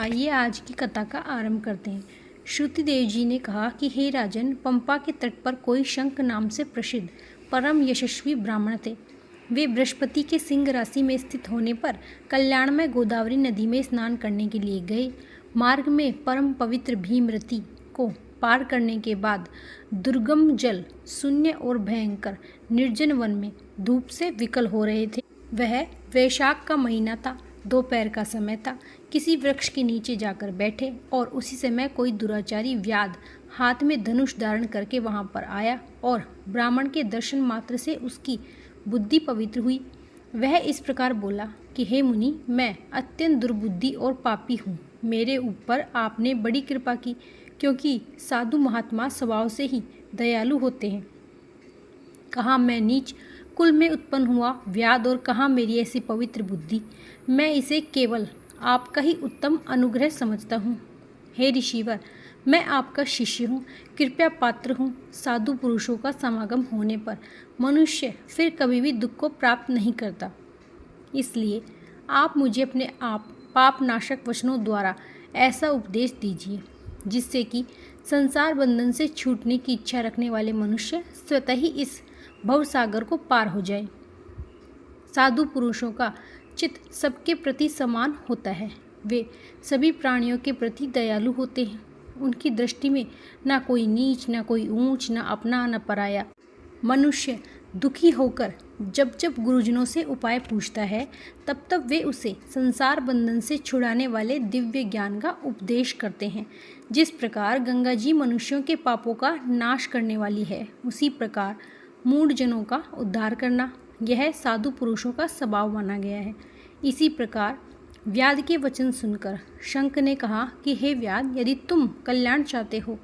आइए आज की कथा का आरंभ करते हैं। श्रुतिदेव जी ने कहा कि हे राजन, पंपा के तट पर कोई शंख नाम से प्रसिद्ध परम यशस्वी ब्राह्मण थे। वे बृहस्पति के सिंह राशि में स्थित होने पर कल्याणमय गोदावरी नदी में स्नान करने के लिए गए। मार्ग में परम पवित्र भीमरती को पार करने के बाद दुर्गम जल शून्य और भयंकर निर्जन वन में धूप से विकल हो रहे थे। वह वैशाख का महीना था। दोपहर का समय था। किसी वृक्ष के नीचे जाकर बैठे और उसी समय कोई दुराचारी व्याध हाथ में धनुष धारण करके वहां पर आया और ब्राह्मण के दर्शन मात्र से उसकी बुद्धि पवित्र हुई। वह इस प्रकार बोला कि हे मुनि, मैं अत्यंत दुर्बुद्धि और पापी हूँ। मेरे ऊपर आपने बड़ी कृपा की, क्योंकि साधु महात्मा स्वभाव से ही दयालु होते हैं। कहाँ मैं नीच कुल में उत्पन्न हुआ व्याध और कहाँ मेरी ऐसी पवित्र बुद्धि। मैं इसे केवल आपका ही उत्तम अनुग्रह समझता हूँ। हे ऋषिवर, मैं आपका शिष्य हूँ, कृपया पात्र हूँ। साधु पुरुषों का समागम होने पर मनुष्य फिर कभी भी दुख को प्राप्त नहीं करता। इसलिए आप मुझे अपने आप पाप नाशक वचनों द्वारा ऐसा उपदेश दीजिए जिससे कि संसार बंधन से छूटने की इच्छा रखने वाले मनुष्य स्वतः ही इस भवसागर को पार हो जाए। साधु पुरुषों का चित्त सबके प्रति समान होता है। वे सभी प्राणियों के प्रति दयालु होते हैं। उनकी दृष्टि में ना कोई नीच, ना कोई ऊंच, ना अपना, ना पराया। मनुष्य दुखी होकर जब जब गुरुजनों से उपाय पूछता है, तब तब वे उसे संसार बंधन से छुड़ाने वाले दिव्य ज्ञान का उपदेश करते हैं। जिस प्रकार गंगा जी मनुष्यों के पापों का नाश करने वाली है, उसी प्रकार मूढ़जनों का उद्धार करना यह साधु पुरुषों का स्वभाव माना गया है। इसी प्रकार व्याध के वचन सुनकर शंख ने कहा कि हे व्याध, यदि तुम कल्याण चाहते हो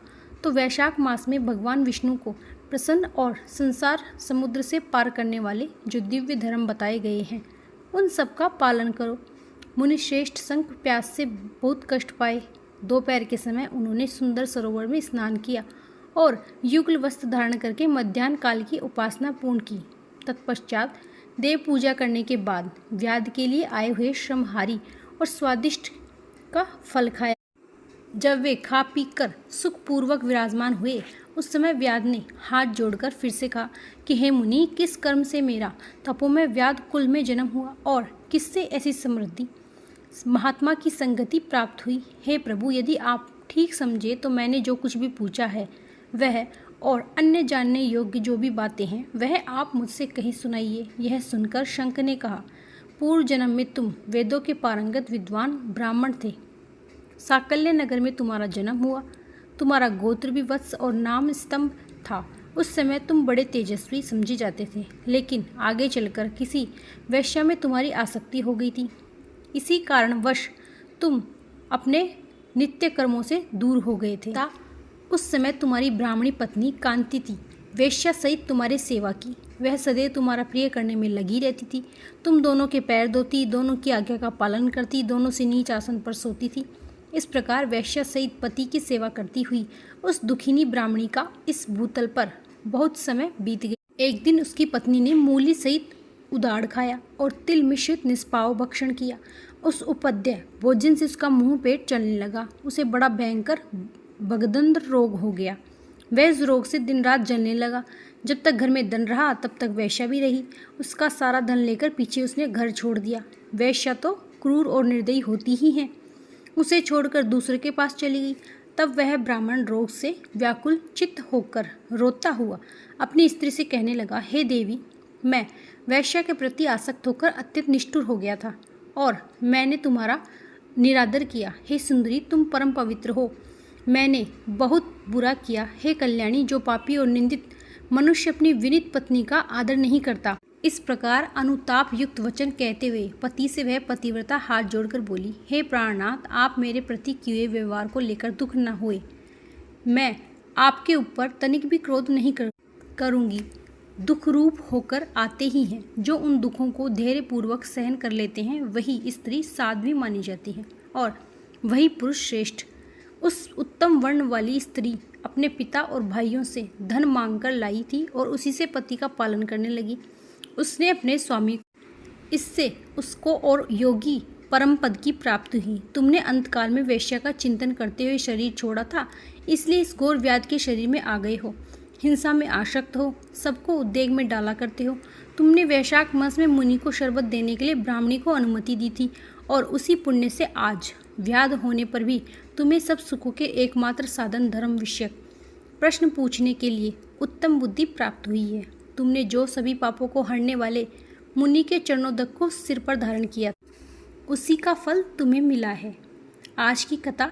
तो वैशाख मास में भगवान विष्णु को प्रसन्न और संसार समुद्र से पार करने वाले जो दिव्य धर्म बताए गए हैं, उन सब का पालन करो। मुनिश्रेष्ठ शंख प्यास से बहुत कष्ट पाए। दोपहर के समय उन्होंने सुंदर सरोवर में स्नान किया और युगल वस्त्र धारण करके मध्याह्न काल की उपासना पूर्ण की। तत्पश्चात देव पूजा करने के बाद व्याध के लिए आए हुए श्रमहारी और स्वादिष्ट का फल खाया। जब वे खा पी कर सुखपूर्वक विराजमान हुए, उस समय व्याध ने हाथ जोड़कर फिर से कहा कि हे मुनि, किस कर्म से मेरा तपोमय व्याध कुल में जन्म हुआ और किससे ऐसी समृद्धि महात्मा की संगति प्राप्त हुई। हे प्रभु, यदि आप ठीक समझे तो मैंने जो कुछ भी पूछा है वह और अन्य जानने योग्य जो भी बातें हैं वह आप मुझसे कहीं सुनाइए। यह सुनकर शंख ने कहा, पूर्व जन्म में तुम वेदों के पारंगत विद्वान ब्राह्मण थे। साकल्य नगर में तुम्हारा जन्म हुआ। तुम्हारा गोत्र भी वत्स और नाम स्तंभ था। उस समय तुम बड़े तेजस्वी समझे जाते थे, लेकिन आगे चलकर किसी वैश्या में तुम्हारी आसक्ति हो गई थी। इसी कारणवश तुम अपने नित्य कर्मों से दूर हो गए थे। उस समय तुम्हारी ब्राह्मणी पत्नी कांति थी। वेश्या सहित तुम्हारी सेवा की। वह सदैव तुम्हारा प्रिय करने में लगी रहती थी। तुम दोनों के पैर धोती, दोनों की आज्ञा का पालन करती, दोनों से नीच आसन पर सोती थी। इस प्रकार वैश्या सहित पति की सेवा करती हुई उस दुखिनी ब्राह्मणी का इस भूतल पर बहुत समय बीत गया। एक दिन उसकी पत्नी ने मूली सहित उदाड़ खाया और तिल मिश्रित निष्पाव भक्षण किया। उस उपद्य भोजन से उसका मुंह पेट चलने लगा। उसे बड़ा भयंकर भगदंड रोग हो गया। वह इस रोग से दिन रात जलने लगा। जब तक घर में धन रहा तब तक वैश्या भी रही। उसका सारा धन लेकर पीछे उसने घर छोड़ दिया। वैश्या तो क्रूर और निर्दयी होती ही है। उसे छोड़कर दूसरे के पास चली गई। तब वह ब्राह्मण रोग से व्याकुल चित्त होकर रोता हुआ अपनी स्त्री से कहने लगा, हे देवी, मैं वैश्या के प्रति आसक्त होकर अत्यंत निष्ठुर हो गया था और मैंने तुम्हारा निरादर किया। हे सुंदरी, तुम परम पवित्र हो। मैंने बहुत बुरा किया। हे कल्याणी, जो पापी और निंदित मनुष्य अपनी विनीत पत्नी का आदर नहीं करता। इस प्रकार अनुताप युक्त वचन कहते हुए पति से वह पतिव्रता हाथ जोड़कर बोली, हे प्राणनाथ, आप मेरे प्रति किए व्यवहार को लेकर दुख न होए। मैं आपके ऊपर तनिक भी क्रोध नहीं करूँगी। दुख रूप होकर आते ही हैं। जो उन दुखों को धैर्यपूर्वक सहन कर लेते हैं वही स्त्री साध्वी मानी जाती है और वही पुरुष श्रेष्ठ। उस उत्तम वर्ण वाली स्त्री अपने पिता और भाइयों से धन मांगकर लाई थी और उसी से पति का पालन करने लगी। उसने अपने स्वामी इससे उसको और योगी परम पद की प्राप्ति हुई। तुमने अंतकाल में वेश्या का चिंतन करते हुए शरीर छोड़ा था, इसलिए इस घोर व्याधि के शरीर में आ गए हो। हिंसा में आसक्त हो, सबको उद्वेग में डाला करते हो। तुमने वैशाख मास में मुनि को शरबत देने के लिए ब्राह्मणी को अनुमति दी थी, और उसी पुण्य से आज व्याध होने पर भी तुम्हें सब सुखों के एकमात्र साधन धर्म विषयक प्रश्न पूछने के लिए उत्तम बुद्धि प्राप्त हुई है। तुमने जो सभी पापों को हरने वाले मुनि के चरणोदक को सिर पर धारण किया, उसी का फल तुम्हें मिला है। आज की कथा